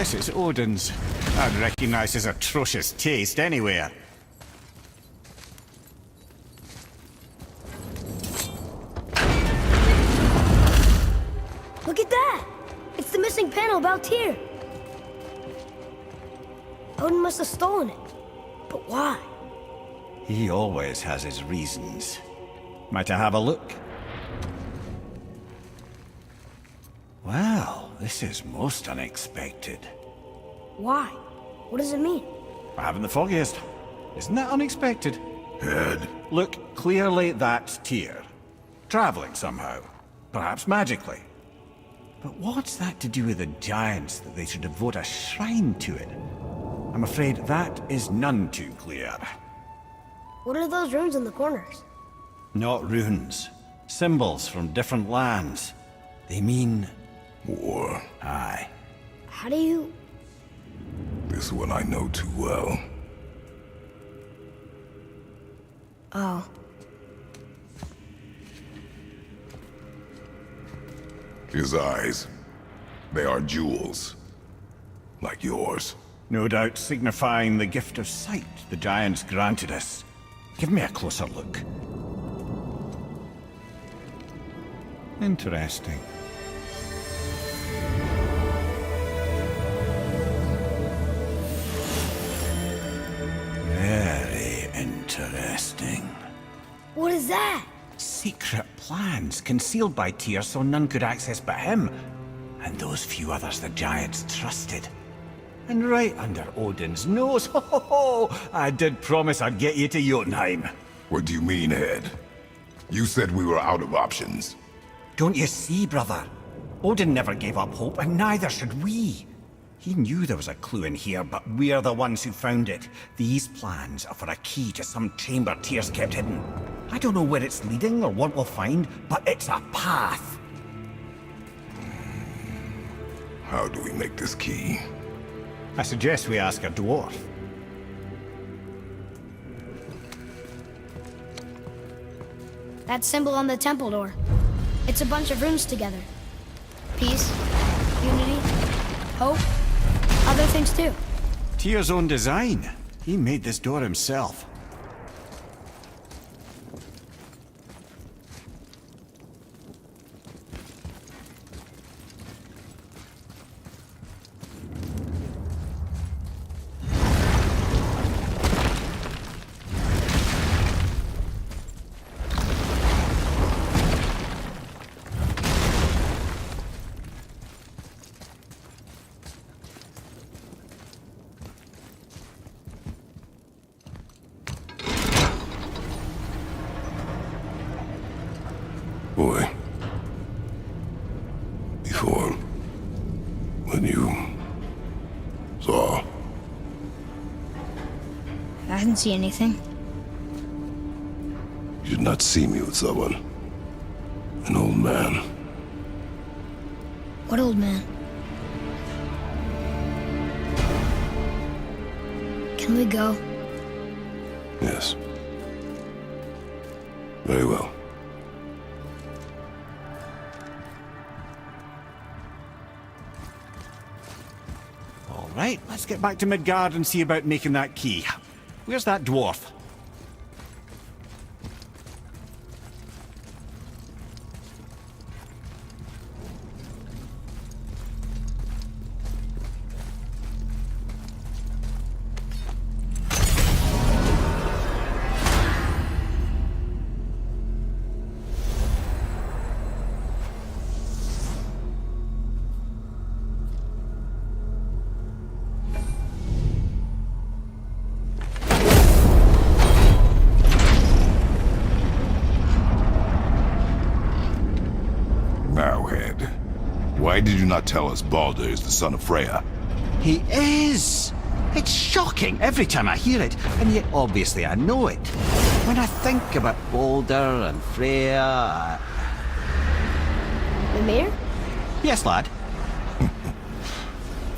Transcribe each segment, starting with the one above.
Yes, it's Odin's. I'd recognize his atrocious taste anywhere. Look at that! It's the missing panel about Tyr. Odin must have stolen it. But why? He always has his reasons. Might I have a look? Well, this is most unexpected. Why? What does it mean? I haven't the foggiest. Isn't that unexpected? Head. Look, clearly that's Tyr. Traveling somehow. Perhaps magically. But what's that to do with the giants that they should devote a shrine to it? I'm afraid that is none too clear. What are those runes in the corners? Not runes. Symbols from different lands. They mean... War. Aye. How do you... This one I know too well. Oh. His eyes. They are jewels. Like yours. No doubt signifying the gift of sight the giants granted us. Give me a closer look. Interesting. Very interesting. What is that? Secret plans concealed by Tyr so none could access but him, and those few others the giants trusted. And right under Odin's nose, ho ho ho! I did promise I'd get you to Jotunheim. What do you mean, Head? You said we were out of options. Don't you see, brother? Odin never gave up hope, and neither should we. He knew there was a clue in here, but we're the ones who found it. These plans are for a key to some chamber Tyr's kept hidden. I don't know where it's leading or what we'll find, but it's a path. How do we make this key? I suggest we ask a dwarf. That symbol on the temple door. It's a bunch of runes together. Peace, unity, hope, other things too. Tyr's own design. He made this door himself. Boy. Before... when you... saw... I didn't see anything. You did not see me with someone. An old man. What old man? Can we go? Yes. Very well. All right, let's get back to Midgard and see about making that key. Where's that dwarf? Now, Head. Why did you not tell us Baldur is the son of Freya? He is! It's shocking every time I hear it, and yet obviously I know it. When I think about Baldur and Freya... Mimir? Yes, lad.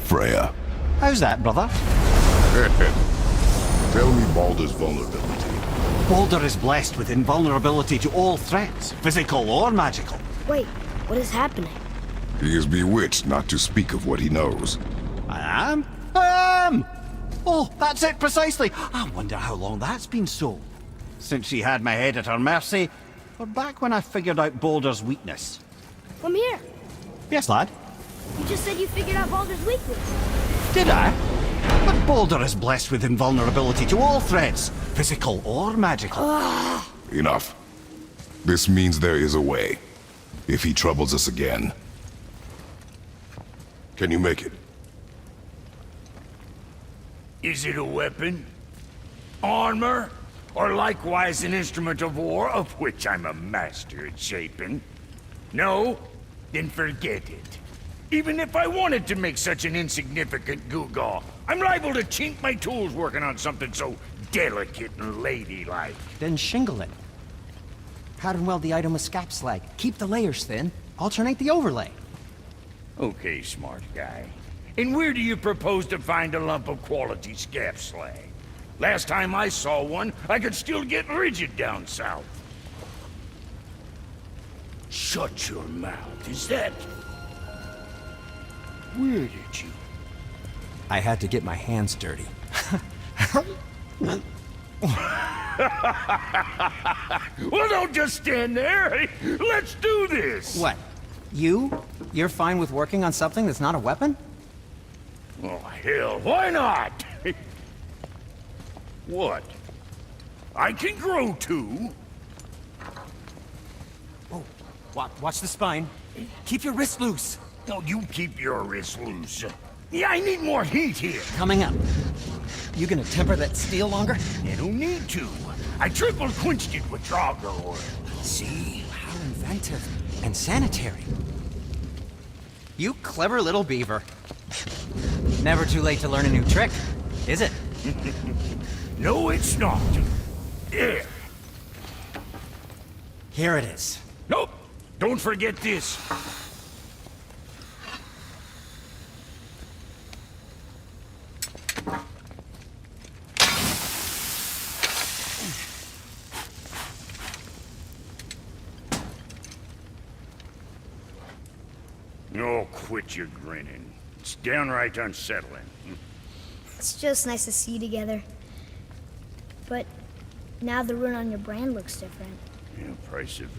Freya. How's that, brother? Tell me Baldur's vulnerability. Baldur is blessed with invulnerability to all threats, physical or magical. Wait, what is happening? He is bewitched not to speak of what he knows. I am? I am! Oh, that's it precisely. I wonder how long that's been so. Since she had my head at her mercy, or back when I figured out Boulder's weakness. Come here. Yes, lad? You just said you figured out Baldur's weakness. Did I? But Boulder is blessed with invulnerability to all threats, physical or magical. Enough. This means there is a way. If he troubles us again. Can you make it? Is it a weapon? Armor? Or likewise an instrument of war, of which I'm a master at shaping? No? Then forget it. Even if I wanted to make such an insignificant gewgaw, I'm liable to chink my tools working on something so delicate and ladylike. Then shingle it. Pattern weld the item with scap slag. Keep the layers thin. Alternate the overlay. Okay, smart guy. And where do you propose to find a lump of quality scap slag? Last time I saw one, I could still get rigid down south. Shut your mouth, is that... Where did you... I had to get my hands dirty. Well, don't just stand there. Let's do this. What? You're fine with working on something that's not a weapon? Oh, hell, why not? What? I can grow too. Oh, watch the spine. Keep your wrist loose. No, you keep your wrist loose. Yeah, I need more heat here. Coming up. You gonna temper that steel longer? You don't need to. I triple quenched it with Draugr oil. See? How inventive. And sanitary. You clever little beaver. Never too late to learn a new trick, is it? No, it's not. There. Here it is. Nope. Don't forget this. Oh, quit your grinning. It's downright unsettling. It's just nice to see you together. But now the rune on your brand looks different. Yeah, price of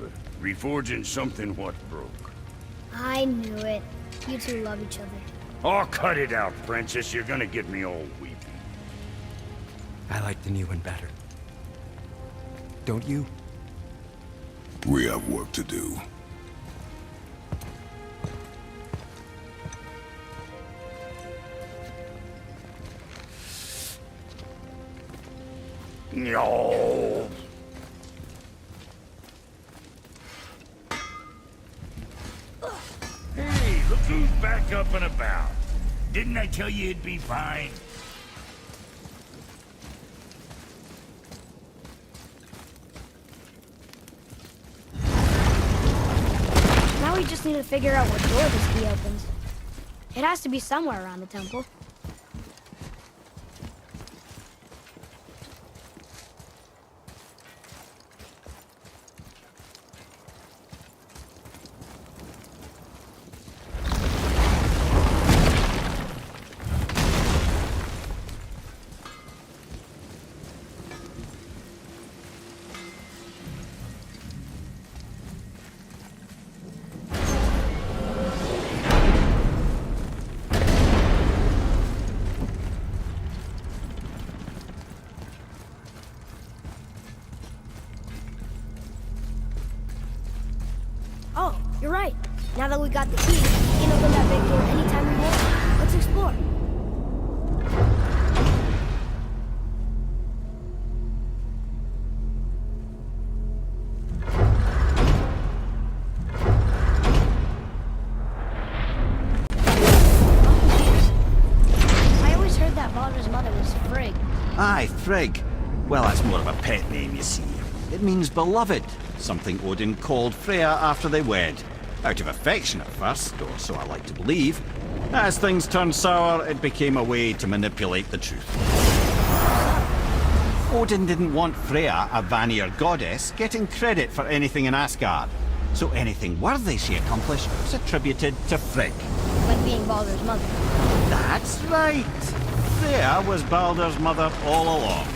reforging something what broke. I knew it. You two love each other. Oh, cut it out, princess. You're gonna get me all weepy. I like the new one better. Don't you? We have work to do. No. Hey, look who's back up and about. Didn't I tell you it'd be fine? Now we just need to figure out what door this key opens. It has to be somewhere around the temple. Oh, you're right. Now that we got the key, we can open that big door anytime we want. Let's explore. I always heard that Baldur's mother was Frigg. Aye, Frigg. Well, that's more of a pet name, you see. It means beloved, something Odin called Freya after they wed. Out of affection at first, or so I like to believe. As things turned sour, it became a way to manipulate the truth. Odin didn't want Freya, a Vanir goddess, getting credit for anything in Asgard. So anything worthy she accomplished was attributed to Frigg. Like being Baldur's mother. That's right. There was Baldur's mother all along.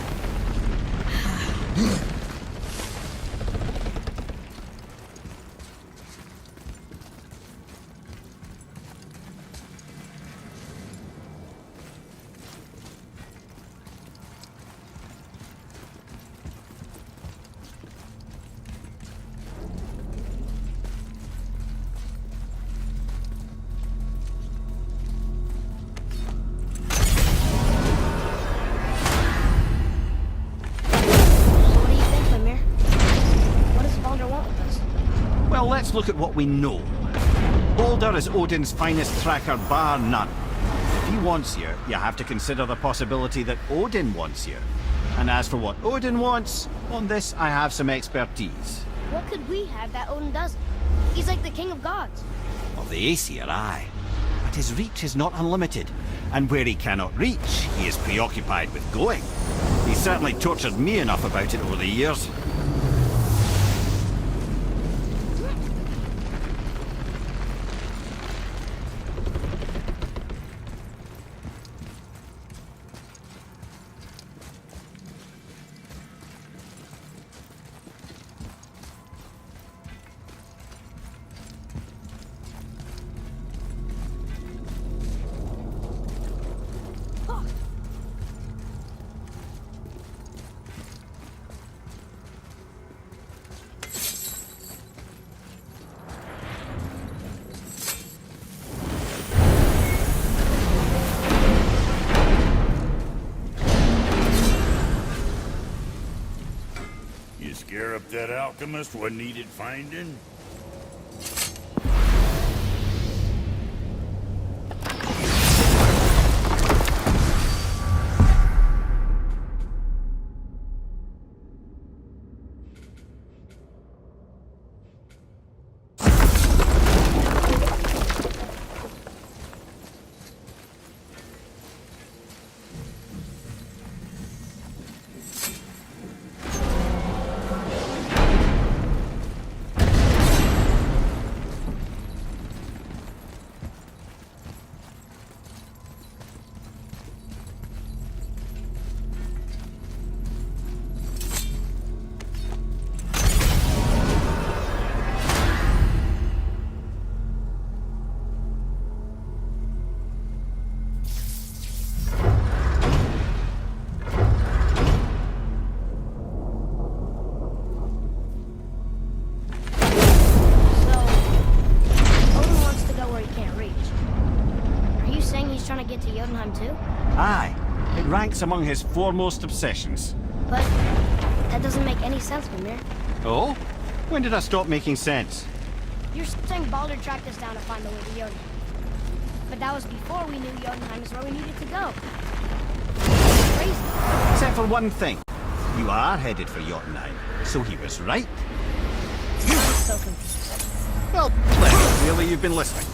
Well, let's look at what we know. Baldur is Odin's finest tracker, bar none. If he wants you, you have to consider the possibility that Odin wants you. And as for what Odin wants, on this I have some expertise. What could we have that Odin doesn't? He's like the king of gods. Of the Aesir, aye. But his reach is not unlimited. And where he cannot reach, he is preoccupied with going. He's certainly tortured me enough about it over the years. Scare up that alchemist what needed finding? trying to get to Jotunheim too? Aye. It ranks among his foremost obsessions. But that doesn't make any sense, Mimir. Oh? When did I stop making sense? You're saying Baldur tracked us down to find the way to Jotunheim. But that was before we knew Jotunheim is where we needed to go. Crazy. Except for one thing. You are headed for Jotunheim, so he was right. I'm so confused. Well, clearly you've been listening.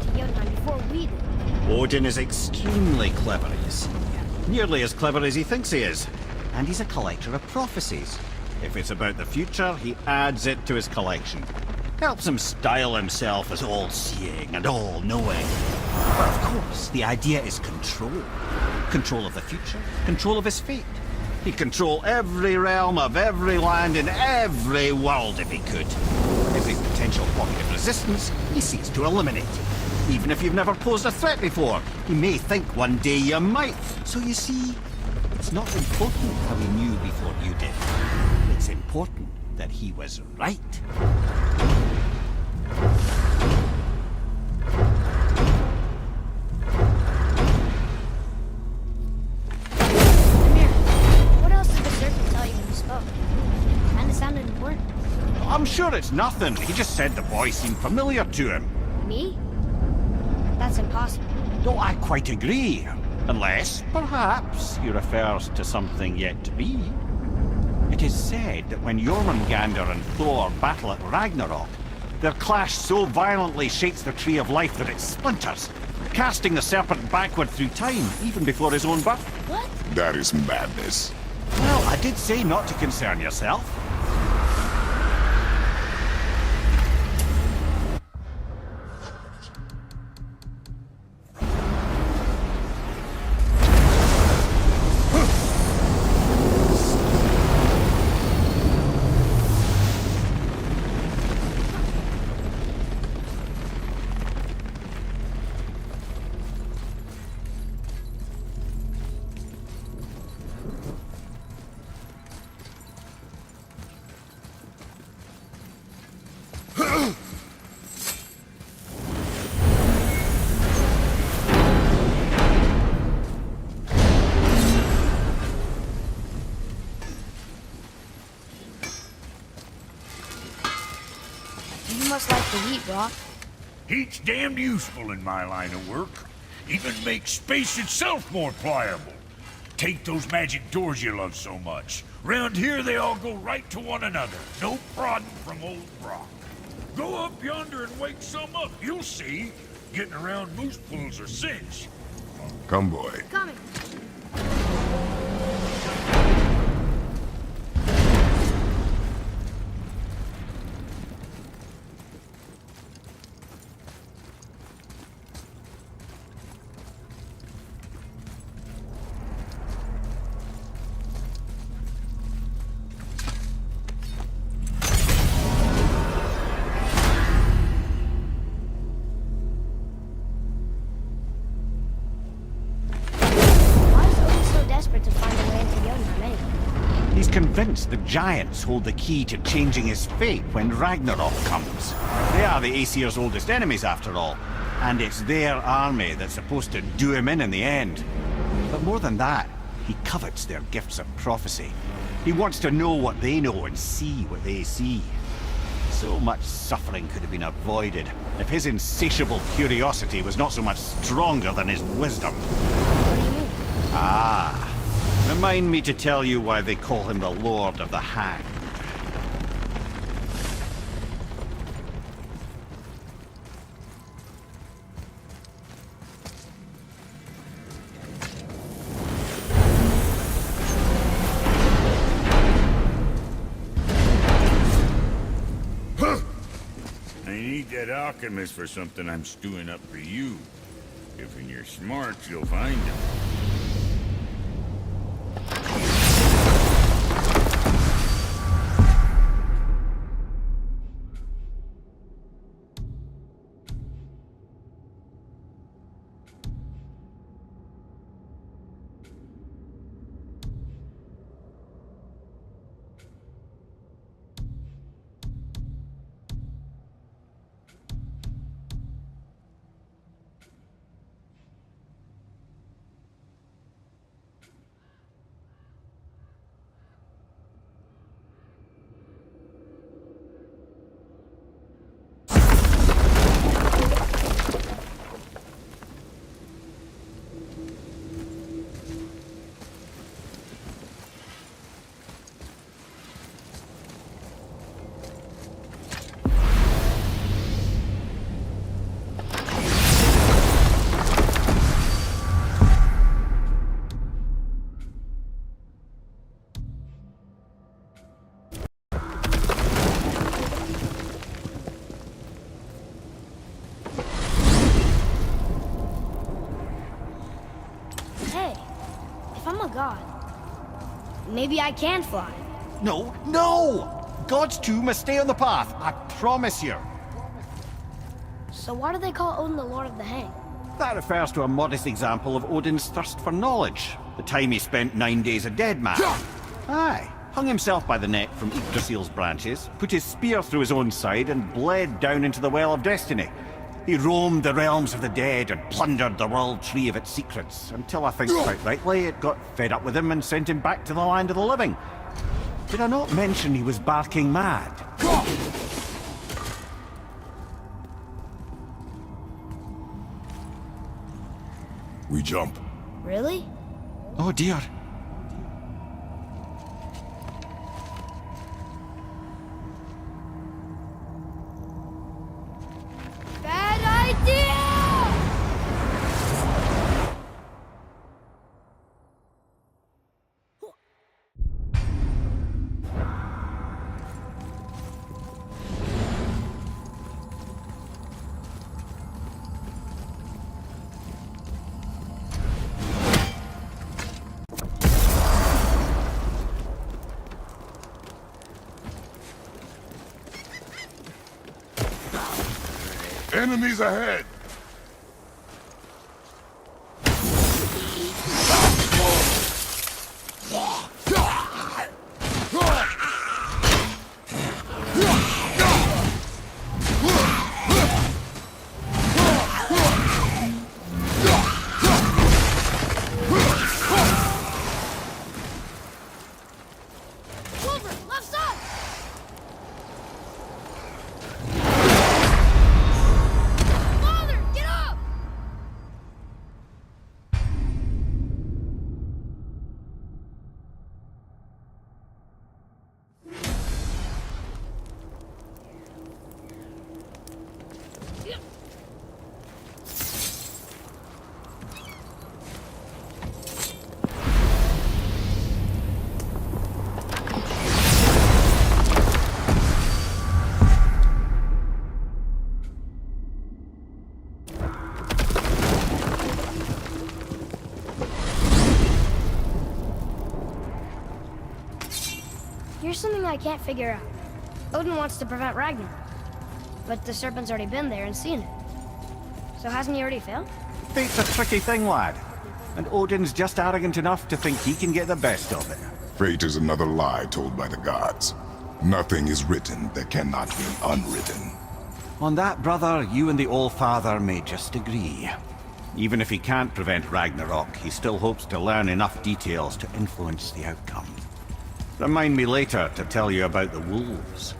to Jotunheim before we did. Odin is extremely clever, you see. Nearly as clever as he thinks he is. And he's a collector of prophecies. If it's about the future, he adds it to his collection. Helps him style himself as all-seeing and all-knowing. But of course, the idea is control. Control of the future, control of his fate. He'd control every realm of every land in every world if he could. Every potential pocket of resistance, he seeks to eliminate. Even if you've never posed a threat before, he may think one day you might. So you see, it's not important how he knew before you did. It's important that he was right. What else did the serpent tell you when you spoke? Kinda sounded important. I'm sure it's nothing. He just said the voice seemed familiar to him. Me? That's impossible. No, I quite agree. Unless, perhaps, he refers to something yet to be. It is said that when Jormungandr and Thor battle at Ragnarok, their clash so violently shakes the Tree of Life that it splinters, casting the serpent backward through time, even before his own birth. What? That is madness. Well, I did say not to concern yourself. You must like the heat, Brock. Heat's damned useful in my line of work. Even makes space itself more pliable. Take those magic doors you love so much. Round here they all go right to one another. No prodding from old Brock. Go up yonder and wake some up. You'll see. Getting around moose pools are cinch. Come, boy. Coming. Why is Odin so desperate to find a way into Jotunheim anyway? He's convinced the giants hold the key to changing his fate when Ragnarok comes. They are the Aesir's oldest enemies, after all, and it's their army that's supposed to do him in the end. But more than that, he covets their gifts of prophecy. He wants to know what they know and see what they see. So much suffering could have been avoided if his insatiable curiosity was not so much stronger than his wisdom. What do you mean? Ah, remind me to tell you why they call him the Lord of the Hanged. I need that alchemist for something I'm stewing up for you. If in your smarts, you'll find him. God. Maybe I can fly. No, no! God's two must stay on the path, I promise you. So why do they call Odin the Lord of the Hang? That refers to a modest example of Odin's thirst for knowledge. The time he spent 9 days a dead man. Aye, hung himself by the neck from Yggdrasil's branches, put his spear through his own side, and bled down into the Well of Destiny. He roamed the realms of the dead and plundered the world tree of its secrets, until I think quite rightly it got fed up with him and sent him back to the land of the living. Did I not mention he was barking mad? We jump. Really? Oh dear. Bad idea! Enemies ahead! Clover, left side! Father, get up! Here's something I can't figure out. Odin wants to prevent Ragnarok, but the serpent's already been there and seen it. So hasn't he already failed? Fate's a tricky thing, lad. And Odin's just arrogant enough to think he can get the best of it. Fate is another lie told by the gods. Nothing is written that cannot be unwritten. On that, brother, you and the All-Father may just agree. Even if he can't prevent Ragnarok, he still hopes to learn enough details to influence the outcome. Remind me later to tell you about the wolves.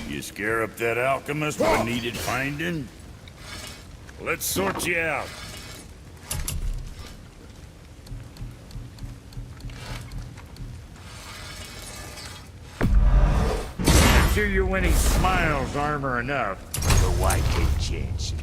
You scare up that alchemist what needed finding? Let's sort you out. I'm sure you're winning smiles armor enough, but why take chances?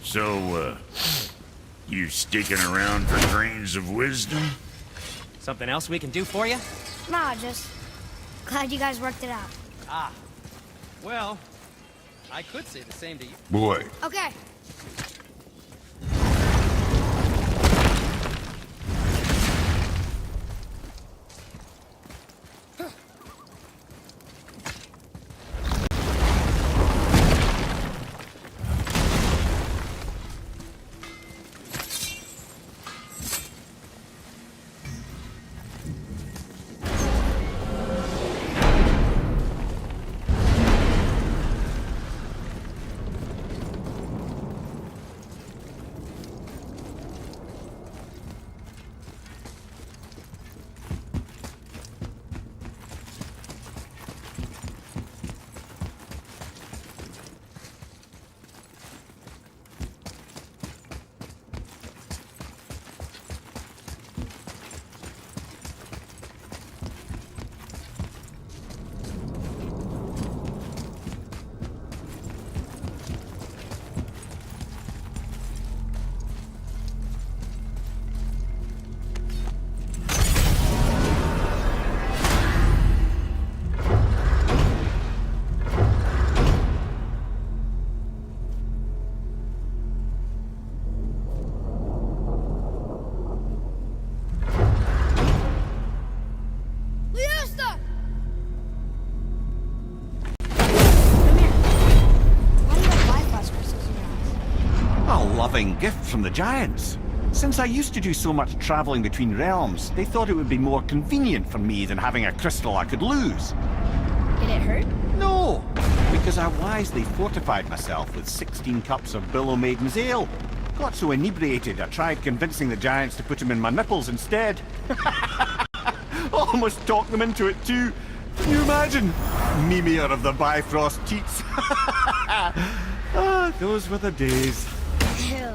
So, you sticking around for grains of wisdom? Something else we can do for you? Nah, just glad you guys worked it out. Ah. Well, I could say the same to you. Boy, Okay. traveling gift from the giants. Since I used to do so much traveling between realms, they thought it would be more convenient for me than having a crystal I could lose. Did it hurt? No, because I wisely fortified myself with 16 cups of Billow Maiden's ale. Got so inebriated, I tried convincing the giants to put him in my nipples instead. Almost talked them into it too. Can you imagine? Mimir of the Bifrost teats. Ah, those were the days. Ew.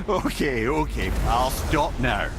Okay, I'll stop now.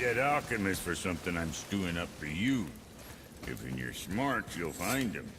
That alchemist for something I'm stewing up for you. If in your smarts, you'll find him.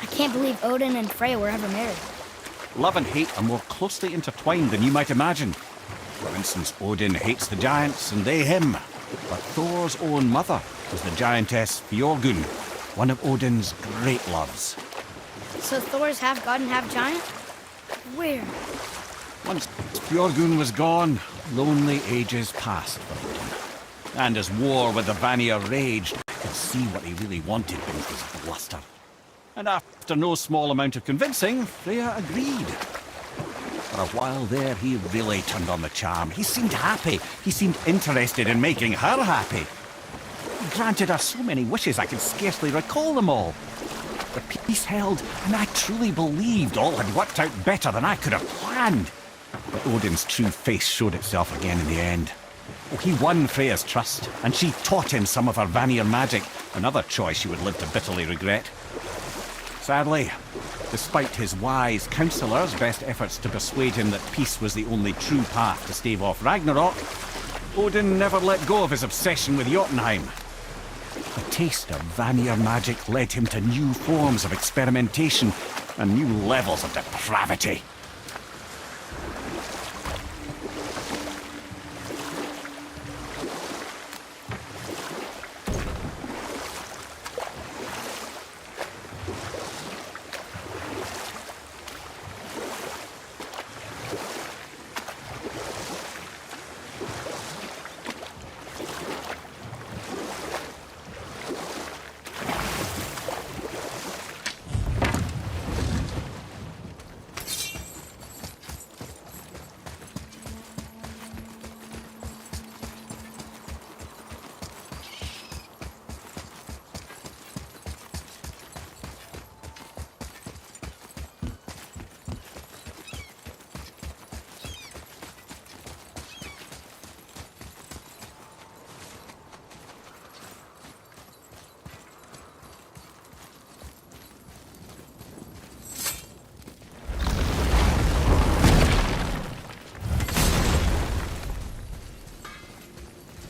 I can't believe Odin and Freya were ever married. Love and hate are more closely intertwined than you might imagine. For instance, Odin hates the giants and they him. But Thor's own mother was the giantess Fjorgun, one of Odin's great loves. So Thor's half god and half giant? Where? Once Fjorgun was gone, lonely ages passed for Odin. And as war with the Vanir raged, I could see what he really wanted beneath his bluster. And after no small amount of convincing, Freya agreed. For a while there, he really turned on the charm. He seemed happy. He seemed interested in making her happy. He granted her so many wishes I could scarcely recall them all. The peace held, and I truly believed all had worked out better than I could have planned. But Odin's true face showed itself again in the end. Oh, he won Freya's trust, and she taught him some of her Vanir magic, another choice he would live to bitterly regret. Sadly, despite his wise counsellors' best efforts to persuade him that peace was the only true path to stave off Ragnarok, Odin never let go of his obsession with Jotunheim. A taste of Vanir magic led him to new forms of experimentation and new levels of depravity.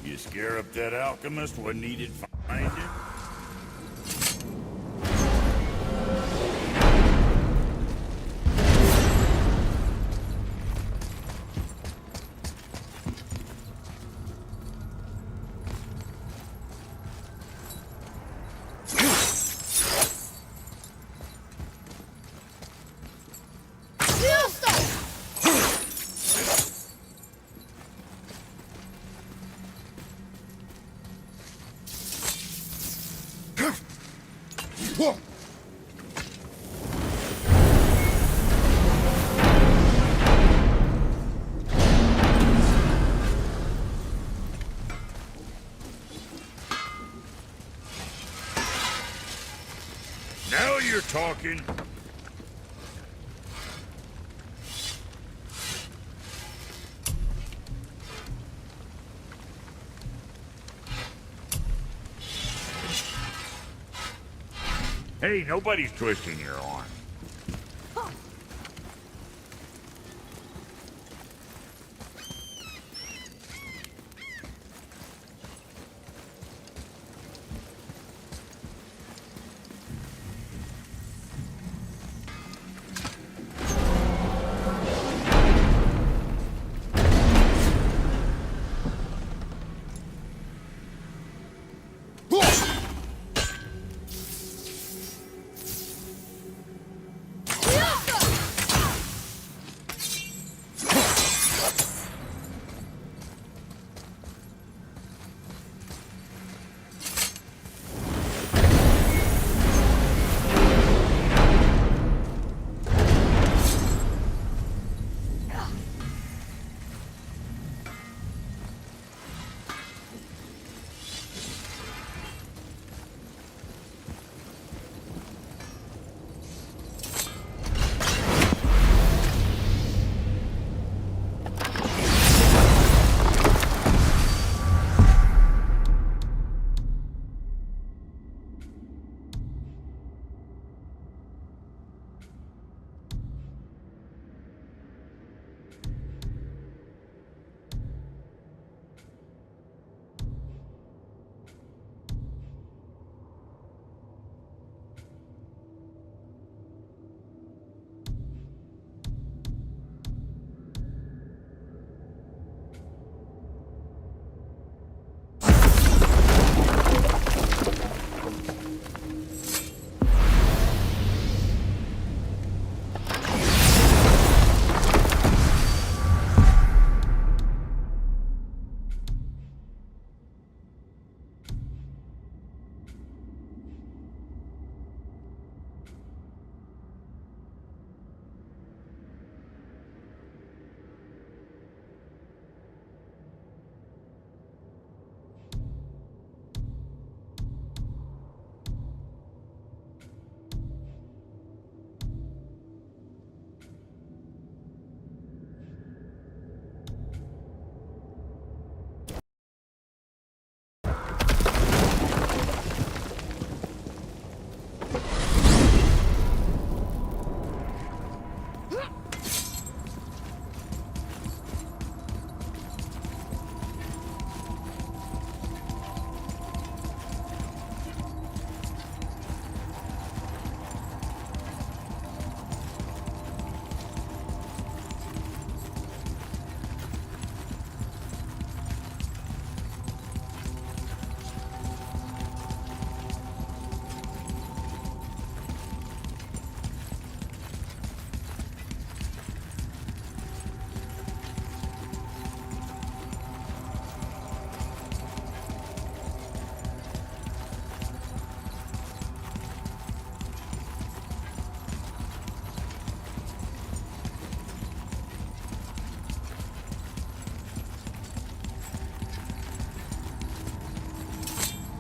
You scare up that alchemist what needed finding? Now you're talking. Hey, nobody's twisting your arm.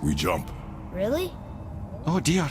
We jump. Really? Oh dear.